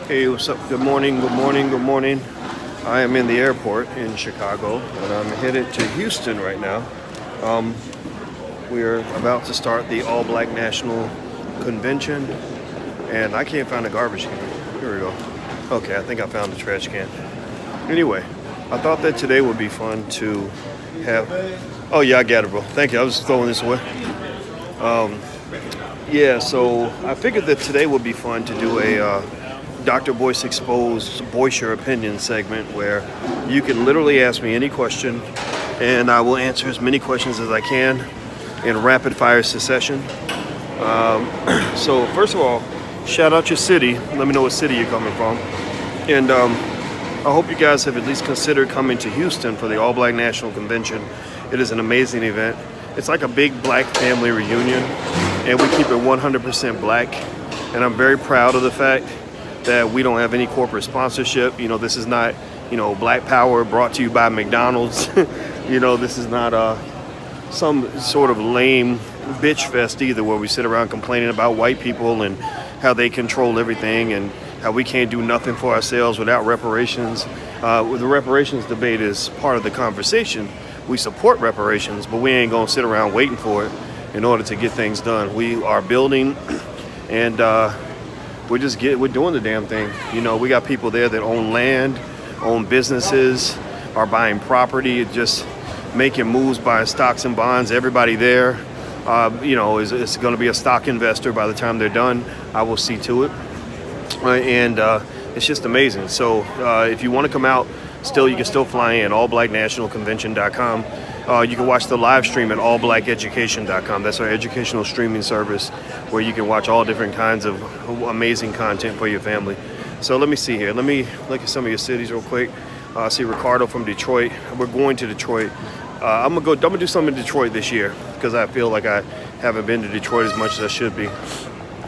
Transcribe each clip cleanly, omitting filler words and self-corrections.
Hey, what's up? Good morning, good morning, good morning. I am in the airport in Chicago, and I'm headed to Houston right now. We're about to start the All Black National Convention, and I can't find a garbage can. Here we go. Okay, I think I found the trash can. Anyway, I thought that today would be fun to have... Oh, yeah, I got it, bro. Thank you. I was throwing this away. Yeah, so I figured that today would be fun to do a Dr. Boyce Exposed, Voice Your Opinion segment where you can literally ask me any question and I will answer as many questions as I can in rapid fire succession. So first of all, shout out your city. Let me know what city you're coming from. And I hope you guys have at least considered coming to Houston for the All Black National Convention. It is an amazing event. It's like a big black family reunion, and we keep it 100% black. And I'm very proud of the fact that we don't have any corporate sponsorship. You know, this is not, Black Power brought to you by McDonald's. This is not some sort of lame bitch fest either, where we sit around complaining about white people and how they control everything and how we can't do nothing for ourselves without reparations. The reparations debate is part of the conversation. We support reparations, but we ain't gonna sit around waiting for it in order to get things done. We are building, and we're doing the damn thing. We got people there that own land, own businesses, are buying property, just making moves, buying stocks and bonds. Everybody there, is going to be a stock investor by the time they're done. I will see to it, and it's just amazing. So if you want to come out, you can still fly in. allblacknationalconvention.com. You can watch the live stream at allblackeducation.com. That's our educational streaming service where you can watch all different kinds of amazing content for your family. So let me see here. Let me look at some of your cities real quick. I see Ricardo from Detroit. We're going to Detroit. I'm gonna do something in Detroit this year because I feel like I haven't been to Detroit as much as I should be.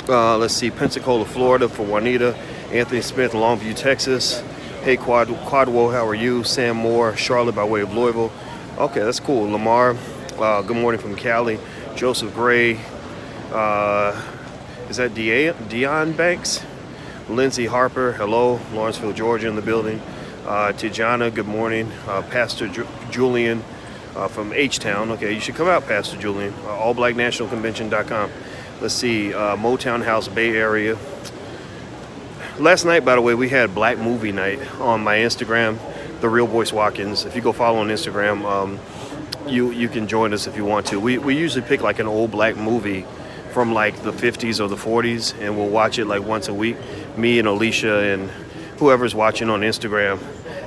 Let's see, Pensacola, Florida for Juanita. Anthony Smith, Longview, Texas. Hey, Quadwo, how are you? Sam Moore, Charlotte by way of Louisville. Okay, that's cool. Lamar, good morning from Cali. Joseph Gray, is that Dion Banks? Lindsay Harper, hello. Lawrenceville, Georgia in the building. Tijana, good morning. Pastor Julian from H-Town. Okay, you should come out, Pastor Julian. allblacknationalconvention.com. Let's see, Motown House, Bay Area. Last night, by the way, we had Black Movie Night on my Instagram, The Real Boyce Watkins. If you go follow on Instagram, you can join us if you want to. We usually pick like an old black movie from like the 50s or the 40s, and we'll watch it like once a week. Me and Alicia and whoever's watching on Instagram.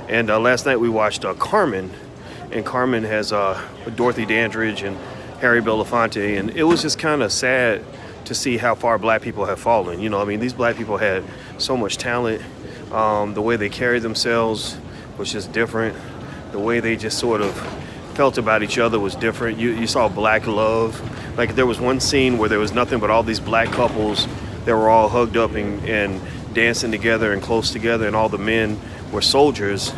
And last night we watched Carmen, and Carmen has Dorothy Dandridge and Harry Belafonte, and it was just kind of sad to see how far black people have fallen. These black people had so much talent. The way they carried themselves was just different. The way they just sort of felt about each other was different. You saw black love. Like there was one scene where there was nothing but all these black couples that were all hugged up and dancing together and close together, and all the men were soldiers.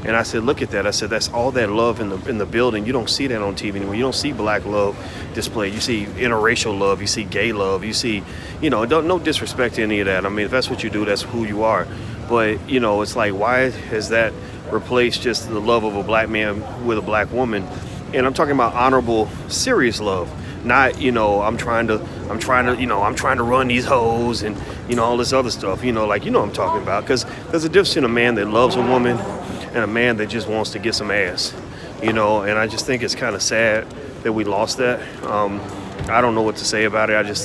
And I said, look at that. I said, that's all that love in the building. You don't see that on TV anymore. You don't see black love displayed. You see interracial love. You see gay love. You see, no disrespect to any of that. I mean, if that's what you do, that's who you are. But, it's like, why has that replaced just the love of a black man with a black woman? And I'm talking about honorable, serious love. Not, I'm trying to run these hoes and, all this other stuff, what I'm talking about. Because there's a difference in a man that loves a woman and a man that just wants to get some ass, and I just think it's kind of sad that we lost that. I don't know what to say about it.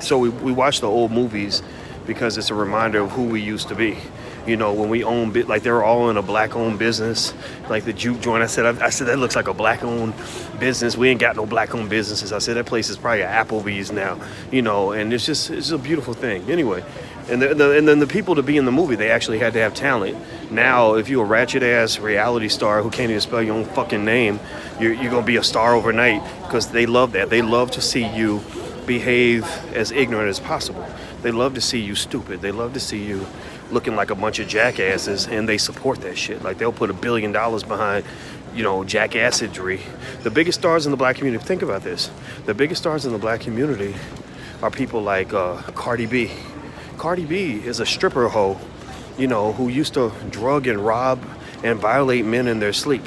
So we watch the old movies because it's a reminder of who we used to be. When we own like they were all in a black-owned business, like the juke joint. I said that looks like a black-owned business. We ain't got no black-owned businesses. I said that place is probably an Applebee's now, and it's a beautiful thing. Anyway, and then the people to be in the movie, they actually had to have talent. Now, if you're a ratchet-ass reality star who can't even spell your own fucking name, you're gonna be a star overnight because they love that. They love to see you behave as ignorant as possible. They love to see you stupid. They love to see you looking like a bunch of jackasses, and they support that shit. Like they'll put $1 billion behind, jackassery. The biggest stars in the black community, think about this. The biggest stars in the black community are people like Cardi B, Cardi B is a stripper hoe, you know, who used to drug and rob and violate men in their sleep.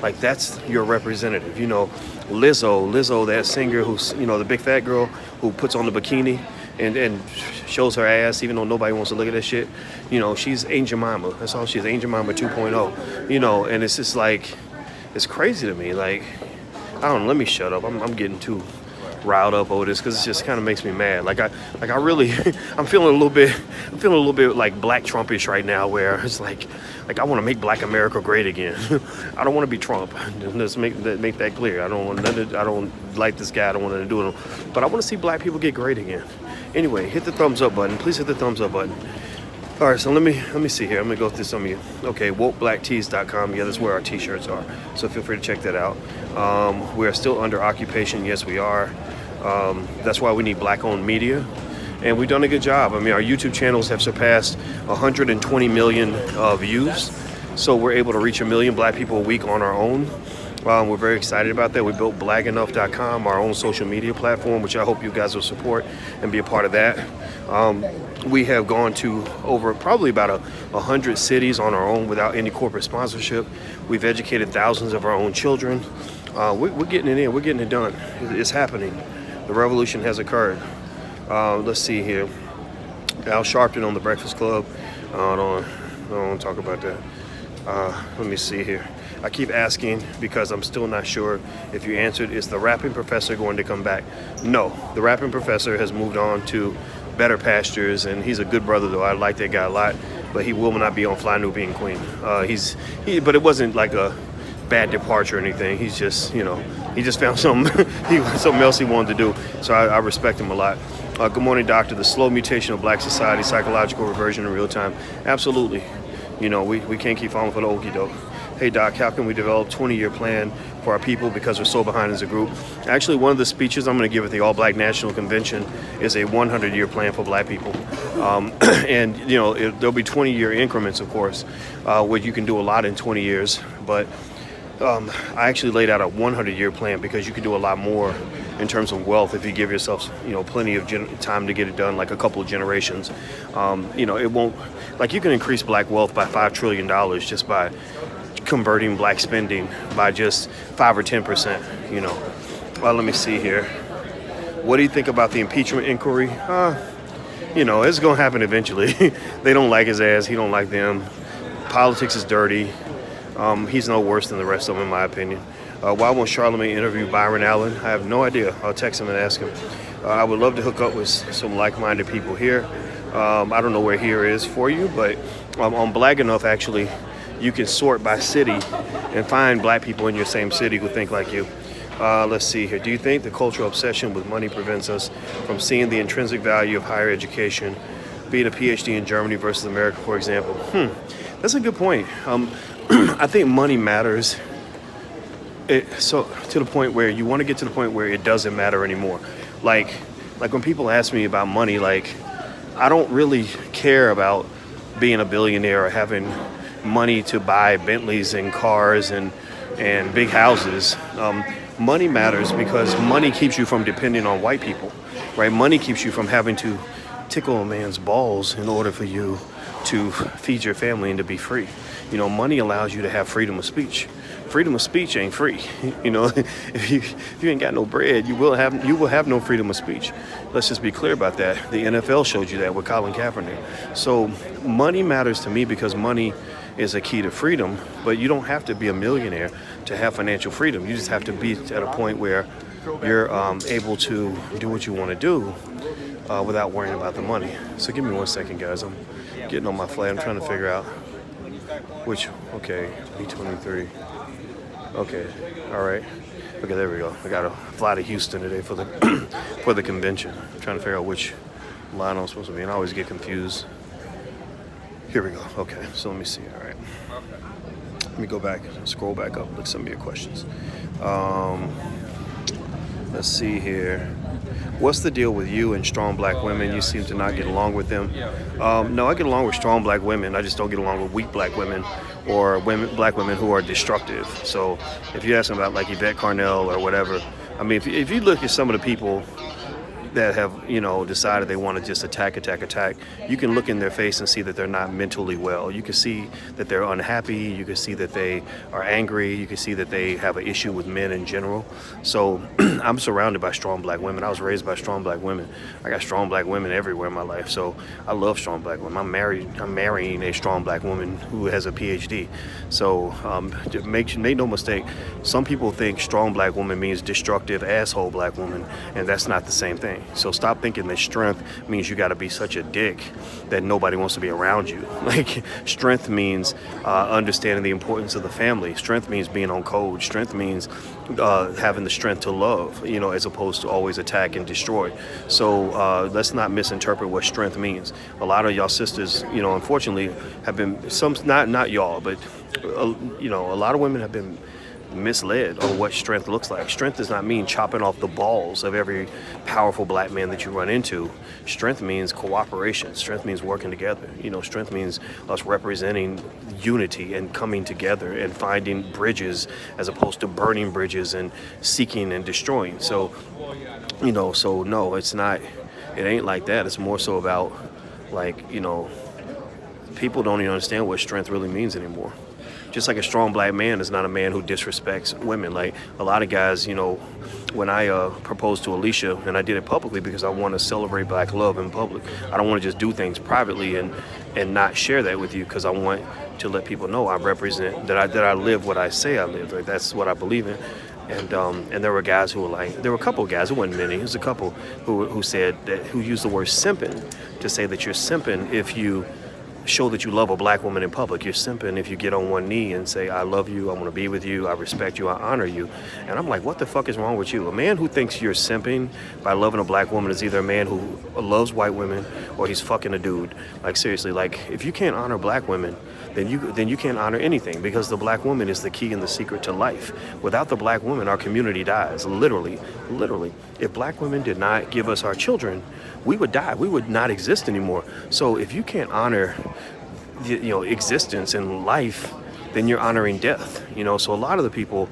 Like, that's your representative. You know, Lizzo, that singer who's, you know, the big fat girl who puts on the bikini and shows her ass even though nobody wants to look at that shit. You know, she's Aunt Jemima. That's all she is, Aunt Jemima 2.0. You know, and it's just like, it's crazy to me. Like, I don't know, let me shut up. I'm getting too riled up over this because it just kind of makes me mad. Like I really, I'm feeling a little bit like Black Trumpish right now, where it's like I want to make Black America great again. I don't want to be Trump. Let's make that clear. I don't like this guy. I don't want to do it. But I want to see Black people get great again. Anyway, hit the thumbs up button. Please hit the thumbs up button. All right, so let me see here. I'm gonna go through some of you. Okay, wokeblacktees.com. Yeah, that's where our t-shirts are. So feel free to check that out. We are still under occupation. Yes, we are. That's why we need Black-owned media, and we've done a good job. I mean, our YouTube channels have surpassed 120 million views, so we're able to reach 1 million Black people a week on our own. We're very excited about that. We built blackenough.com, our own social media platform, which I hope you guys will support and be a part of that. We have gone to over probably about 100 cities on our own without any corporate sponsorship. We've educated thousands of our own children. We're getting it in. We're getting it done. It's happening. The revolution has occurred. Let's see here. Al Sharpton on the Breakfast Club. I don't want to talk about that. Let me see here. I keep asking because I'm still not sure if you answered. Is the rapping professor going to come back? No, the rapping professor has moved on to better pastures, and he's a good brother, though. I like that guy a lot, but he will not be on Fly Nubian Queen. But it wasn't like a bad departure or anything. He's just, you know, he just found something else he wanted to do. So I respect him a lot. Good morning, doctor. The slow mutation of Black society, psychological reversion in real time. Absolutely. You know, we can't keep falling for the okie doke. Hey, Doc, how can we develop a 20-year plan for our people because we're so behind as a group? Actually, one of the speeches I'm going to give at the All Black National Convention is a 100-year plan for Black people. And, you know, there'll be 20-year increments, of course, where you can do a lot in 20 years. But I actually laid out a 100-year plan because you can do a lot more in terms of wealth if you give yourself, you know, plenty of time to get it done, like a couple of generations. You know, it won't, like, you can increase Black wealth by $5 trillion just by converting Black spending by just 5 or 10%, you know. Well, let me see here. What do you think about the impeachment inquiry? You know, it's going to happen eventually. They don't like his ass. He don't like them. Politics is dirty. He's no worse than the rest of them, in my opinion. Why won't Charlamagne interview Byron Allen? I have no idea. I'll text him and ask him. I would love to hook up with some like-minded people here. I don't know where here is for you, but on Black Enough, actually, you can sort by city and find Black people in your same city who think like you. Let's see here. Do you think the cultural obsession with money prevents us from seeing the intrinsic value of higher education, being a PhD in Germany versus America, for example? That's a good point. I think money matters. So to the point where you want to get to the point where it doesn't matter anymore. Like when people ask me about money, like, I don't really care about being a billionaire or having money to buy Bentleys and cars and big houses. Money matters because money keeps you from depending on white people, right? Money keeps you from having to tickle a man's balls in order for you to feed your family and to be free. You know, money allows you to have freedom of speech. Freedom of speech ain't free. You know, if you ain't got no bread, you will have no freedom of speech. Let's just be clear about that. The NFL showed you that with Colin Kaepernick. So money matters to me because money is a key to freedom, but you don't have to be a millionaire to have financial freedom. You just have to be at a point where you're able to do what you want to do without worrying about the money. So give me 1 second, guys. I'm getting on my flight. I'm trying to figure out okay, B-23. Okay, all right. Okay, there we go. I got to fly to Houston today for the for the convention. I'm trying to figure out which line I'm supposed to be in. I always get confused. Here we go. Okay, so let me see. All right. Let me go back, scroll back up, look at some of your questions. Let's see here. What's the deal with you and strong Black women? You seem to not get along with them. No, I get along with strong Black women. I just don't get along with weak Black women or Black women who are destructive. So if you're asking about like Yvette Carnell or whatever, I mean, if you look at some of the people that have, decided they want to just attack, you can look in their face and see that they're not mentally well. You can see that they're unhappy. You can see that they are angry. You can see that they have an issue with men in general. So I'm surrounded by strong black women. I was raised by strong black women. I got strong black women everywhere in my life. So I love strong black women. I'm marrying a strong black woman who has a PhD. So make no mistake, some people think strong black woman means destructive asshole black woman, and that's not the same thing. So stop thinking that strength means you got to be such a dick that nobody wants to be around you. Like, strength means understanding the importance of the family. Strength means being on code. Strength means having the strength to love, as opposed to always attack and destroy. So let's not misinterpret what strength means. A lot of y'all sisters, unfortunately, have been not y'all, but a lot of women have been misled on what strength looks like. Strength does not mean chopping off the balls of every powerful black man that you run into. Strength means cooperation. Strength means working together. Strength means us representing unity and coming together and finding bridges as opposed to burning bridges and seeking and destroying. So, so no, it's not, it ain't like that. It's more so about, people don't even understand what strength really means anymore. Just like a strong black man is not a man who disrespects women. Like a lot of guys, when I proposed to Alicia, and I did it publicly because I want to celebrate black love in public. I don't want to just do things privately and not share that with you, because I want to let people know I represent, that I live what I say I live. Like, that's what I believe in. And there were guys who were there were a couple of guys, it wasn't many, it was a couple who said that, who used the word simping to say that you're simping if you show that you love a black woman in public. You're simping if you get on one knee and say, I love you, I want to be with you, I respect you, I honor you. And I'm like, what the fuck is wrong with you? A man who thinks you're simping by loving a black woman is either a man who loves white women or he's fucking a dude. Like, seriously, if you can't honor black women, then you can't honor anything, because the black woman is the key and the secret to life. Without the black woman, our community dies. Literally. If black women did not give us our children, we would die. We would not exist anymore. So if you can't honor existence and life, then you're honoring death. So a lot of the people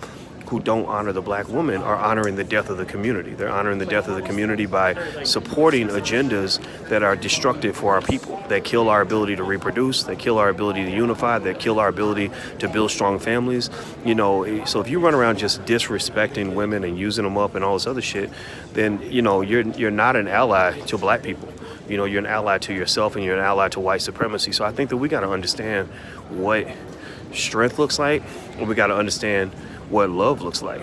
who don't honor the black woman are honoring the death of the community. They're honoring the death of the community by supporting agendas that are destructive for our people, that kill our ability to reproduce, that kill our ability to unify, that kill our ability to build strong families. So if you run around just disrespecting women and using them up and all this other shit, then you're not an ally to black people. You're an ally to yourself, and you're an ally to white supremacy. So I think that we got to understand what strength looks like, and we got to understand what love looks like.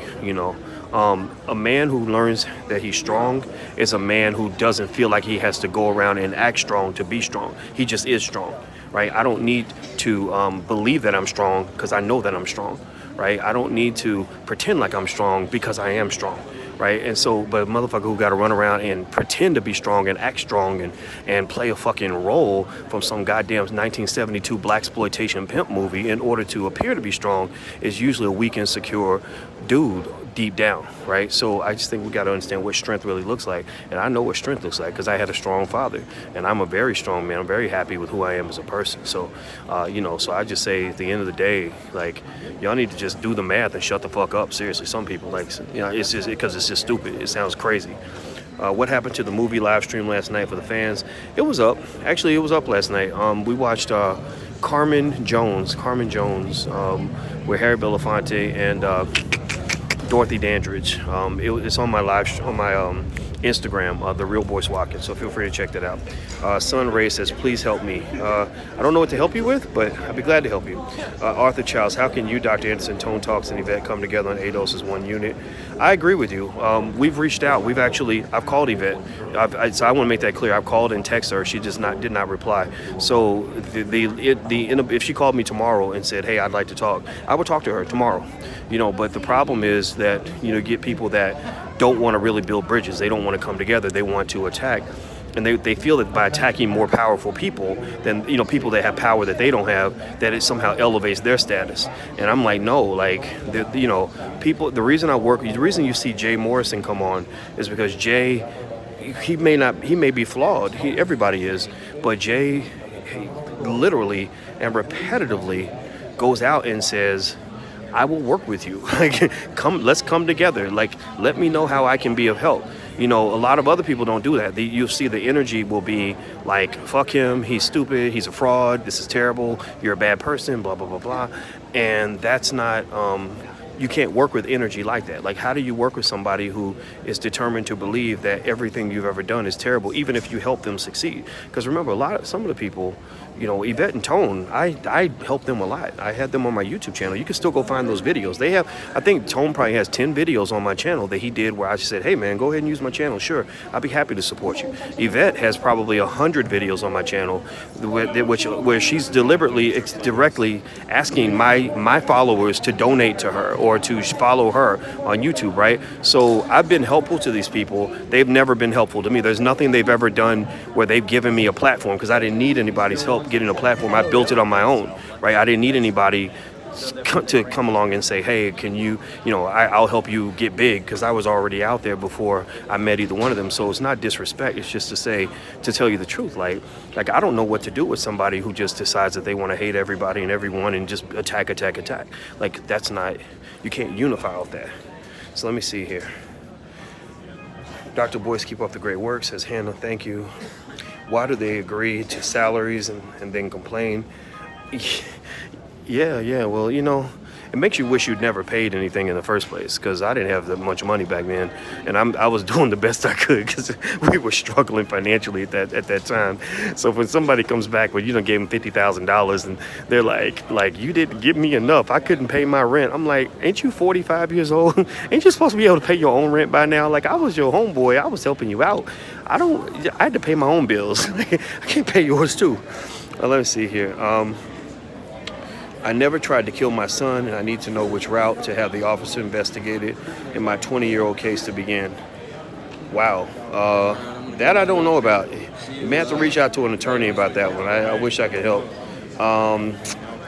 A man who learns that he's strong is a man who doesn't feel like he has to go around and act strong to be strong. He just is strong, right? I don't need to believe that I'm strong because I know that I'm strong, right? I don't need to pretend like I'm strong because I am strong, right? And so, but a motherfucker who got to run around and pretend to be strong and act strong and play a fucking role from some goddamn 1972 blaxploitation pimp movie in order to appear to be strong is usually a weak, insecure dude deep down, right? So I just think we got to understand what strength really looks like. And I know what strength looks like because I had a strong father, and I'm a very strong man. I'm very happy with who I am as a person. So, so I just say at the end of the day, y'all need to just do the math and shut the fuck up. Seriously, some people it's just because it's just stupid. It sounds crazy. What happened to the movie live stream last night for the fans? It was up. Actually, it was up last night. We watched Carmen Jones, with Harry Belafonte and Dorothy Dandridge. It's on my Instagram, The Real Boyce Watkins, so feel free to check that out. Sun Ray says, please help me. I don't know what to help you with, but I'd be glad to help you. Arthur Childs, how can you, Dr. Anderson, Tone Talks, and Yvette come together on ADOS as one unit? I agree with you. We've reached out. I've called Yvette. So I want to make that clear. I've called and texted her. She did not reply. So if she called me tomorrow and said, hey, I'd like to talk, I would talk to her tomorrow. But the problem is that, get people that don't want to really build bridges. They don't want to come together. They want to attack. And they feel that by attacking more powerful people than, people that have power that they don't have, that it somehow elevates their status. And I'm like, no, people, the reason you see Jay Morrison come on is because Jay, he may be flawed. Everybody is. But Jay literally and repetitively goes out and says, I will work with you. Let's come together. Let me know how I can be of help. You know, a lot of other people don't do that. You'll see the energy will be like, fuck him, he's stupid, he's a fraud, this is terrible, you're a bad person, blah, blah, blah, blah. And that's not, you can't work with energy like that. Like, how do you work with somebody who is determined to believe that everything you've ever done is terrible, even if you help them succeed? Because remember, some of the people, you know, Yvette and Tone, I helped them a lot. I had them on my YouTube channel. You can still go find those videos. They have, I think Tone probably has 10 videos on my channel that he did where I just said, hey man, go ahead and use my channel. Sure, I'll be happy to support you. Yvette has probably 100 videos on my channel where she's directly asking my followers to donate to her or to follow her on YouTube, right? So I've been helpful to these people. They've never been helpful to me. There's nothing they've ever done where they've given me a platform, because I didn't need anybody's help getting a platform. I built it on my own, right? I didn't need anybody to come along and say, hey, can you know, I'll help you get big, because I was already out there before I met either one of them. So it's not disrespect. It's just to tell you the truth. Like I don't know what to do with somebody who just decides that they want to hate everybody and everyone and just attack. Like, that's not, you can't unify with that. So let me see here. Dr. Boyce, keep up the great work, says Hannah, thank you. Why do they agree to salaries and then complain? Yeah, well, you know, it makes you wish you'd never paid anything in the first place, because I didn't have that much money back then, and I was doing the best I could because we were struggling financially at that time. So when somebody comes back with, you know, gave them $50,000 and they're like you didn't give me enough, I couldn't pay my rent. I'm like, ain't you 45 years old? Ain't you supposed to be able to pay your own rent by now? Like, I was your homeboy, I was helping you out. I had to pay my own bills. I can't pay yours too. Let me see here. I never tried to kill my son, and I need to know which route to have the officer investigated in my 20-year-old case to begin. Wow. That I don't know about. You may have to reach out to an attorney about that one. I wish I could help.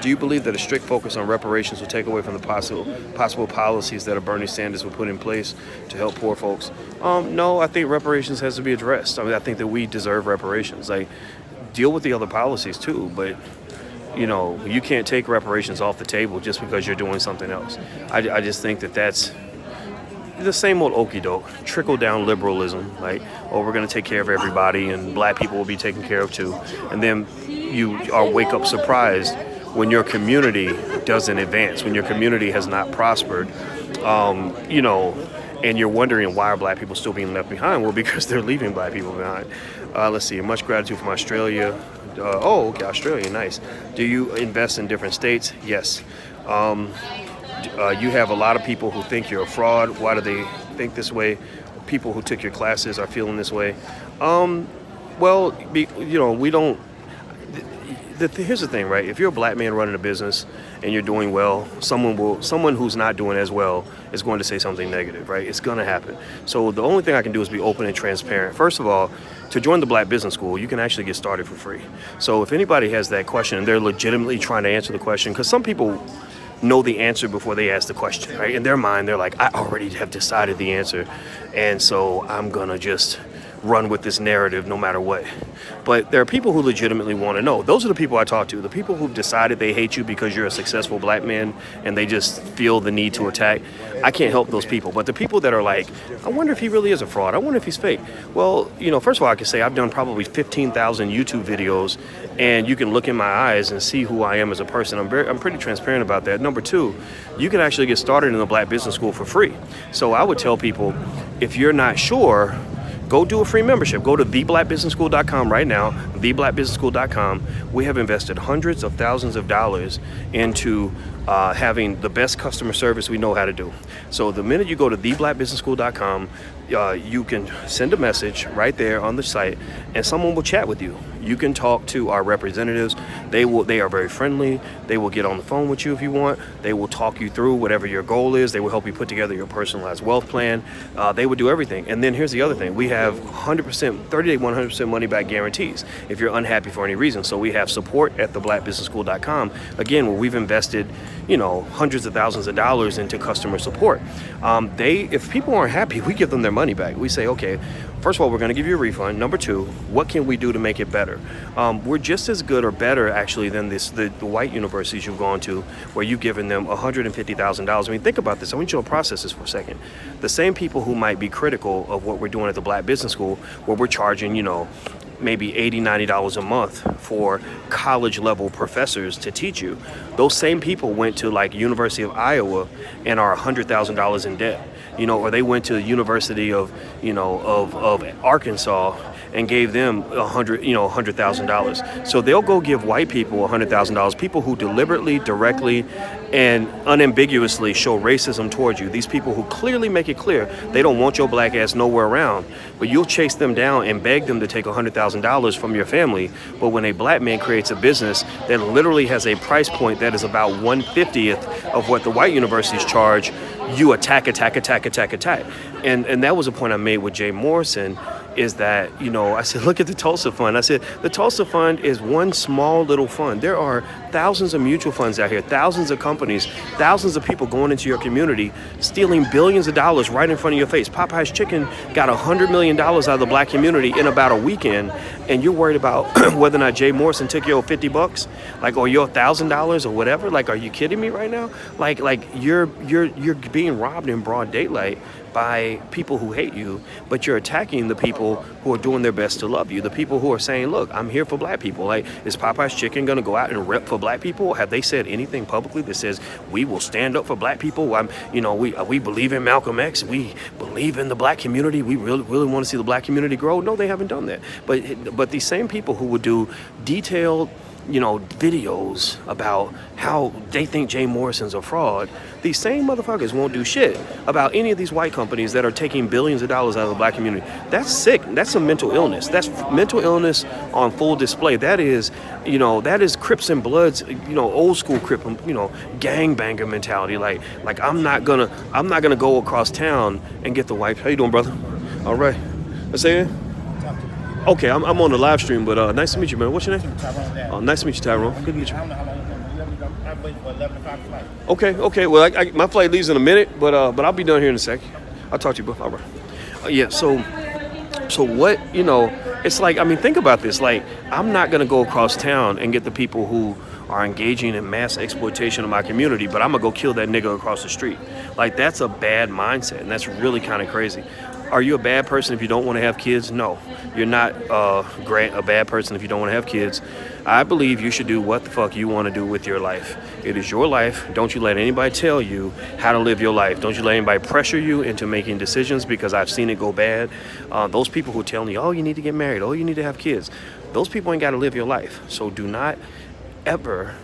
Do you believe that a strict focus on reparations will take away from the possible policies that Bernie Sanders will put in place to help poor folks? No, I think reparations has to be addressed. I mean, I think that we deserve reparations. Like, deal with the other policies too, but you know, you can't take reparations off the table just because you're doing something else. I just think that that's the same old okie doke, trickle down liberalism. Like, oh, we're going to take care of everybody and black people will be taken care of too. And then you wake up surprised when your community doesn't advance, when your community has not prospered, you know, and you're wondering why are black people still being left behind? Well, because they're leaving black people behind. Let's see, much gratitude from Australia. Okay, Australia, nice. Do you invest in different states? Yes. You have a lot of people who think you're a fraud. Why do they think this way? People who took your classes are feeling this way. Well, you know, we don't. Here's the thing, right? If you're a black man running a business and you're doing well, someone who's not doing as well is going to say something negative, right? It's going to happen. So the only thing I can do is be open and transparent. First of all, to join the Black Business School, you can actually get started for free. So if anybody has that question and they're legitimately trying to answer the question, because some people know the answer before they ask the question, right? In their mind, they're like, I already have decided the answer, and so I'm going to just run with this narrative no matter what. But there are people who legitimately want to know. Those are the people I talk to. The people who've decided they hate you because you're a successful black man and they just feel the need to attack. I can't help those people. But the people that are like, I wonder if he really is a fraud. I wonder if he's fake. Well, you know, first of all, I can say I've done probably 15,000 YouTube videos, and you can look in my eyes and see who I am as a person. I'm pretty transparent about that. Number two, you can actually get started in the Black Business School for free. So I would tell people, if you're not sure, go do a free membership. Go to theblackbusinessschool.com right now, theblackbusinessschool.com. We have invested hundreds of thousands of dollars into having the best customer service we know how to do. So the minute you go to theblackbusinessschool.com, you can send a message right there on the site and someone will chat with you. You can talk to our representatives. They are very friendly. They will get on the phone with you if you want. They will talk you through whatever your goal is. They will help you put together your personalized wealth plan. They will do everything. And then here's the other thing. We have 100%, 30-day, 100% money back guarantees. if you're unhappy for any reason. So we have support at theblackbusinessschool.com, again, where we've invested, hundreds of thousands of dollars into customer support. If people aren't happy, we give them their money back. We say, okay, first of all, we're going to give you a refund. Number two, what can we do to make it better? We're just as good or better, actually, than the white universities you've gone to, where you've given them $150,000. I mean, think about this. I want you to process this for a second. The same people who might be critical of what we're doing at the Black Business School, where we're charging, maybe $80, $90 a month for college level professors to teach you. Those same people went to like University of Iowa and are $100,000 in debt, or they went to the University of Arkansas and gave them $100,000. So they'll go give white people $100,000, people who deliberately, directly, and unambiguously show racism towards you. These people who clearly make it clear they don't want your black ass nowhere around, but you'll chase them down and beg them to take $100,000 from your family. But when a black man creates a business that literally has a price point that is about 1/50th of what the white universities charge, you attack. And that was a point I made with Jay Morrison, is that, I said, look at the Tulsa Fund. I said, the Tulsa Fund is one small little fund. There are thousands of mutual funds out here, thousands of companies, thousands of people going into your community, stealing billions of dollars right in front of your face. Popeye's Chicken got $100 million out of the black community in about a weekend, and you're worried about whether or not Jay Morrison took your $50, or your $1,000 or whatever. Like, are you kidding me right now? Like you're being robbed in broad daylight by people who hate you, but you're attacking the people who are doing their best to love you, the people who are saying, look, I'm here for black people. Like, is Popeye's Chicken going to go out and rep for black people? Have they said anything publicly that says we will stand up for black people? We believe in Malcolm X. We believe in the black community. We really want to see the black community grow. No, they haven't done that. But these same people who would do detailed videos about how they think Jay Morrison's a fraud, these same motherfuckers won't do shit about any of these white companies that are taking billions of dollars out of the black community. That's sick. That's a mental illness. That's mental illness on full display. That is Crips and Bloods, old school Crip, gangbanger mentality. Like I'm not gonna go across town and get the white. How you doing, brother? All right. Let's say it. Okay, I'm on the live stream, but nice to meet you, man. What's your name? Tyrone. Oh, nice to meet you, Tyrone. Good to meet you. I don't know how long it's going to be. I'm waiting for 11 o'clock flight. Okay. Well, my flight leaves in a minute, but I'll be done here in a sec. I'll talk to you, bro. All right. So what, it's like, I mean, think about this. Like, I'm not going to go across town and get the people who are engaging in mass exploitation of my community, but I'm going to go kill that nigga across the street. Like, that's a bad mindset, and that's really kind of crazy. Are you a bad person if you don't want to have kids? No, you're not a bad person if you don't want to have kids. I believe you should do what the fuck you want to do with your life. It is your life. Don't you let anybody tell you how to live your life. Don't you let anybody pressure you into making decisions, because I've seen it go bad. Those people who tell you, oh, you need to get married, oh, you need to have kids, those people ain't got to live your life. So do not ever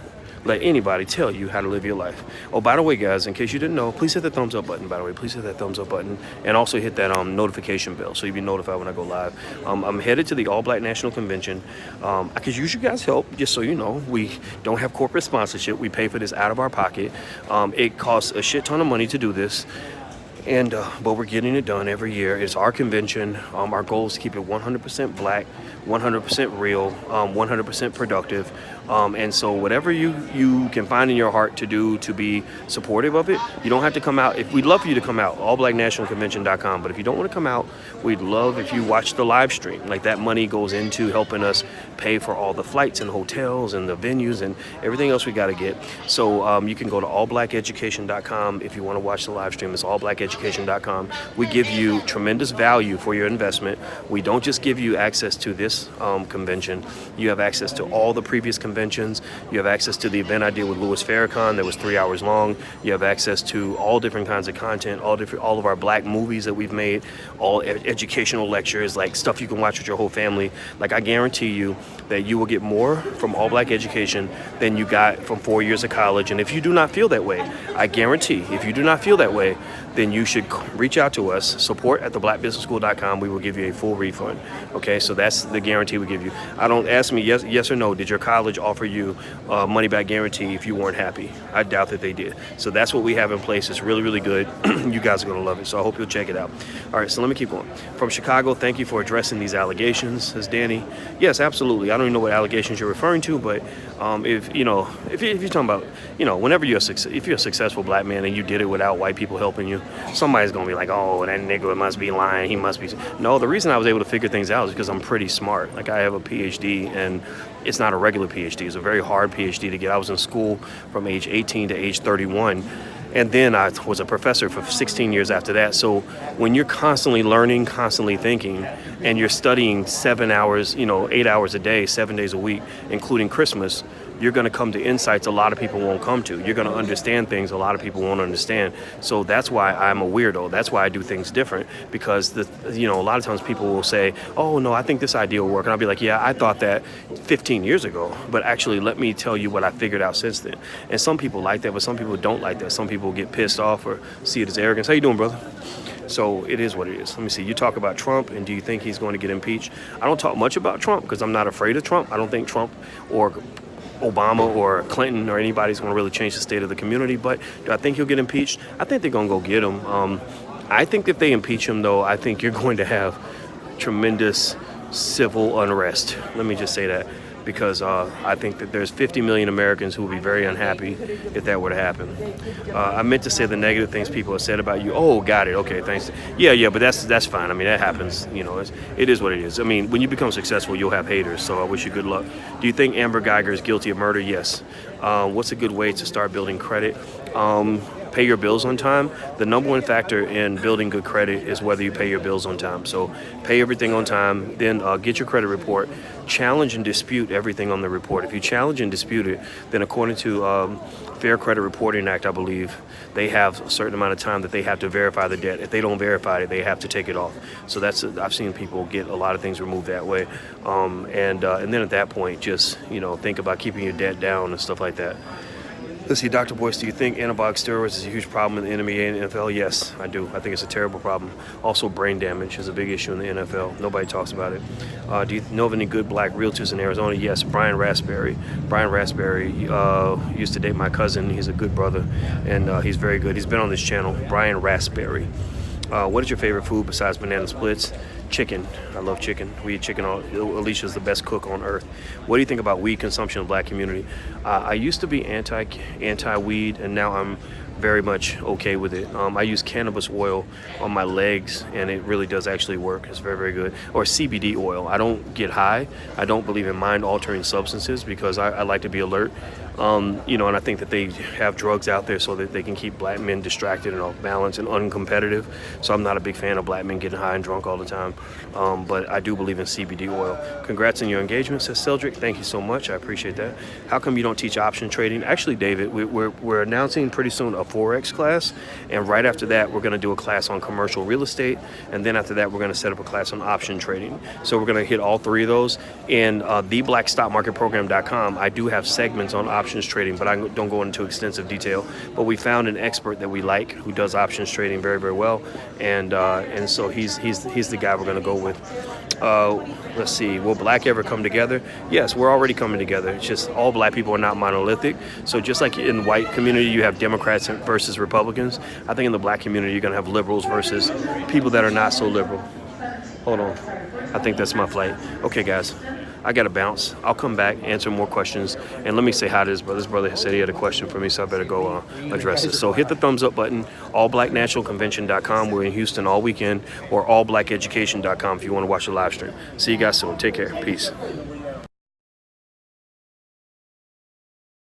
let anybody tell you how to live your life. Oh, by the way, guys, in case you didn't know, please hit the thumbs up button. By the way, please hit that thumbs up button, and also hit that notification bell so you'll be notified when I go live. I'm headed to the All Black National Convention. I could use you guys' help, just so you know. We don't have corporate sponsorship. We pay for this out of our pocket. It costs a shit ton of money to do this. But we're getting it done every year. It's our convention. Our goal is to keep it 100% black, 100% real, 100% productive. And so whatever you can find in your heart to do to be supportive of it, you don't have to come out. We'd love for you to come out, allblacknationalconvention.com. But if you don't want to come out, we'd love if you watch the live stream. Like, that money goes into helping us pay for all the flights and hotels and the venues and everything else we got to get. So you can go to allblackeducation.com if you want to watch the live stream. It's allblackeducation.com. We give you tremendous value for your investment. We don't just give you access to this convention. You have access to all the previous conventions. You have access to the event I did with Louis Farrakhan that was 3 hours long. You have access to all different kinds of content, all of our black movies that we've made, all educational lectures, like stuff you can watch with your whole family. Like, I guarantee you that you will get more from All Black Education than you got from 4 years of college. And if you do not feel that way, I guarantee, if you do not feel that way, then you you should reach out to us, support@theblackbusinessschool.com. We will give you a full refund. Okay, so that's the guarantee we give you. I don't ask me yes or no. Did your college offer you money back guarantee if you weren't happy? I doubt that they did. So that's what we have in place. It's really, really good. You guys are going to love it. So I hope you'll check it out. All right, so let me keep going. From Chicago, thank you for addressing these allegations, says Danny. Yes, absolutely. I don't even know what allegations you're referring to, but if you're talking about, whenever if you're a successful black man and you did it without white people helping you, somebody's going to be like, oh, that nigga must be lying. He must be. No, the reason I was able to figure things out is because I'm pretty smart. Like, I have a PhD, and it's not a regular PhD. It's a very hard PhD to get. I was in school from age 18 to age 31. And then I was a professor for 16 years after that. So when you're constantly learning, constantly thinking, and you're studying 7 hours, 8 hours a day, 7 days a week, including Christmas, you're going to come to insights a lot of people won't come to. You're going to understand things a lot of people won't understand. So that's why I'm a weirdo. That's why I do things different, because a lot of times people will say, oh, no, I think this idea will work. And I'll be like, yeah, I thought that 15 years ago. But actually, let me tell you what I figured out since then. And some people like that, but some people don't like that. Some people get pissed off or see it as arrogance. How you doing, brother? So it is what it is. Let me see. You talk about Trump, and do you think he's going to get impeached? I don't talk much about Trump because I'm not afraid of Trump. I don't think Trump or Obama or Clinton or anybody's going to really change the state of the community. But do I think he'll get impeached? I think they're going to go get him. I think if they impeach him, though, I think you're going to have tremendous civil unrest. Let me just say that, because I think that there's 50 million Americans who will be very unhappy if that were to happen. I meant to say the negative things people have said about you. Oh, got it. Okay, thanks. Yeah, but that's fine. I mean, that happens. It is what it is. I mean, when you become successful, you'll have haters. So I wish you good luck. Do you think Amber Geiger is guilty of murder? Yes. What's a good way to start building credit? Pay your bills on time. The number one factor in building good credit is whether you pay your bills on time. So pay everything on time, then get your credit report, challenge and dispute everything on the report. If you challenge and dispute it, then according to Fair Credit Reporting Act, I believe, they have a certain amount of time that they have to verify the debt. If they don't verify it, they have to take it off. So I've seen people get a lot of things removed that way. And then at that point, just think about keeping your debt down and stuff like that. Let's see, Dr. Boyce, do you think anabolic steroids is a huge problem in the NBA and NFL? Yes, I do. I think it's a terrible problem. Also, brain damage is a big issue in the NFL. Nobody talks about it. Do you know of any good black realtors in Arizona? Yes, Brian Raspberry. Brian Raspberry used to date my cousin. He's a good brother, and he's very good. He's been on this channel, Brian Raspberry. What is your favorite food besides banana splits? Chicken. I love chicken. We eat chicken. Alicia's the best cook on earth. What do you think about weed consumption in the black community? I used to be anti-weed, and now I'm very much okay with it. I use cannabis oil on my legs, and it really does actually work. It's very, very good. Or CBD oil. I don't get high. I don't believe in mind-altering substances because I like to be alert. And I think that they have drugs out there so that they can keep black men distracted and off balance and uncompetitive. So I'm not a big fan of black men getting high and drunk all the time. But I do believe in CBD oil. Congrats on your engagement, says Cedric. Thank you so much. I appreciate that. How come you don't teach option trading? Actually, David, we're announcing pretty soon a Forex class. And right after that, we're going to do a class on commercial real estate. And then after that, we're going to set up a class on option trading. So we're going to hit all three of those. And theblackstockmarketprogram.com, I do have segments on options trading, but I don't go into extensive detail. But we found an expert that we like who does options trading very, very well. And so he's the guy we're going to go with. Let's see, will black ever come together? Yes, we're already coming together. It's just all black people are not monolithic. So just like in the white community, you have Democrats versus Republicans. I think in the black community, you're going to have liberals versus people that are not so liberal. Hold on. I think that's my flight. Okay, guys. I got to bounce. I'll come back, answer more questions. And let me say hi to his brother. His brother said he had a question for me, so I better go address it. So hit the thumbs up button, allblacknationalconvention.com. We're in Houston all weekend, or allblackeducation.com if you want to watch the live stream. See you guys soon. Take care. Peace.